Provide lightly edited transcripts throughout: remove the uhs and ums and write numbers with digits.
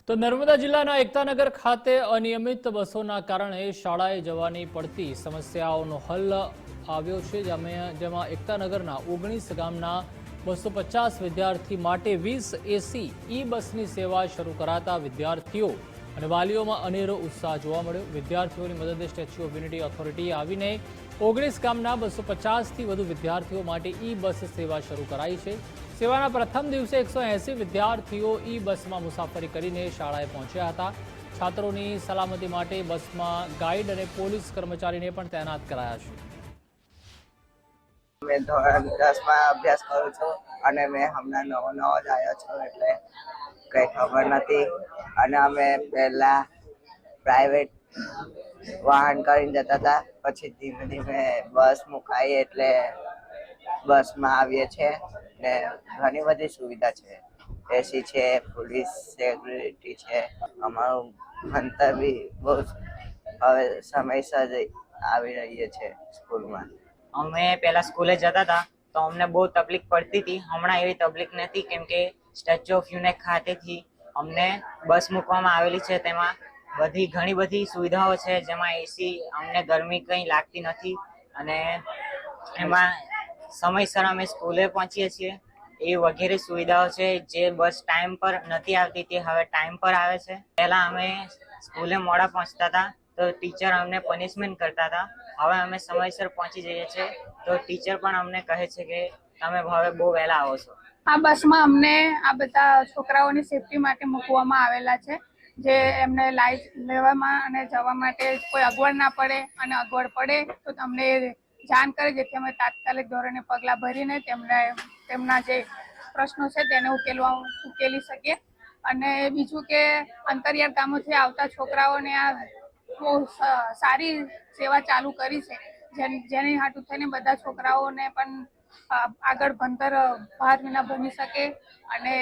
તો નર્મદા જિલ્લાના એકતાનગર ખાતે અનિયમિત બસોના કારણે શાળાએ જવાની પડતી સમસ્યાઓનો હલ આવ્યો છે, જેમાં એકતાનગરના 19 ગામના 250 વિદ્યાર્થી માટે 20 એસી ઈ બસની સેવા શરૂ કરાતા વિદ્યાર્થીઓ અને વાલીઓમાં અનેરો ઉત્સાહ જોવા મળ્યો। વિદ્યાર્થીઓની મદદે સ્ટેચ્યુ ઓફ યુનિટી ઓથોરિટીએ આવીને 19 ગામના 250થી વધુ વિદ્યાર્થીઓ માટે ઈ બસ સેવા શરૂ કરાઈ છે। સેવાના પ્રથમ દિવસે 180 વિદ્યાર્થીઓ ઈ બસમાં મુસાફરી કરીને શાળાએ પહોંચ્યા હતા। છાત્રોની સલામતી માટે બસમાં ગાઈડ અને પોલીસ કર્મચારીને પણ તૈનાત કરાયા છે। मैं ધોરણ 10 માં અભ્યાસ કરું છું અને મેં હમણાં નવો જ આવ્યો છું એટલે કંઈ ખબર નથી અને અમે પહેલા પ્રાઇવેટ વાહન કરીને જતા હતા, પછી ધીમે ધીમે બસ મુકાઈ એટલે બસમાં આવીએ છીએ ને ઘણી બધી સુવિધા છે, એસી છે, પોલીસ સિક્યુરિટી છે। અમારું ભણતર બી બહુ હવે સમયસર આવી રહીએ છે સ્કૂલમાં। અમે પહેલા સ્કૂલે જતા હતા તો અમને બહુ તકલીફ પડતી હતી। હમણાં એવી તકલીફ નથી, કેમ કે સ્ટેચ્યુ ઓફ યુનિટી ખાતેથી અમને બસ મૂકવામાં આવેલી છે। તેમાં ઘણી બધી સુવિધાઓ છે, જેમાં એસી, અમને ગરમી કંઈ લાગતી નથી અને એમાં સમયસર અમે સ્કૂલે પહોંચીએ છીએ। એ વગેરે સુવિધાઓ છે। જે બસ ટાઈમ પર નથી આવતી તે હવે ટાઈમ પર આવે છે। પહેલાં અમે સ્કૂલે મોડા પહોંચતા હતા તો ટીચર અમને પનિશમેન્ટ કરતા હતા, હવે અમે સમયસર પહોંચી જઈએ છીએ તો ટીચર પણ અમને કહે છે કે તમે હવે બહુ વહેલા આવો છો। આ બસમાં અમને આ બધા છોકરાઓની સેફટી માટે મૂકવામાં આવેલા છે, જે એમને લાઈટ લેવામાં અને જવા માટે કોઈ અગવડ ના પડે અને અગવડ પડે તો તમને જાણ કરે, જેથી અમે તાત્કાલિક ધોરણે પગલાં ભરીને તેમના જે પ્રશ્નો છે તેને ઉકેલી શકીએ। અને બીજું કે અંતરિયાળ ગામોથી આવતા છોકરાઓને આ બહુ સારી સેવા ચાલુ કરી છે, જેની હાટુ થઈને બધા છોકરાઓને પણ આગળ ભણતર ભાર વિના ભણી શકે અને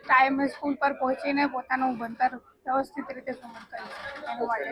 ટાઈમે સ્કૂલ પર પહોંચીને પોતાનું ભણતર વ્યવસ્થિત રીતે પૂર્ણ કરી શકે।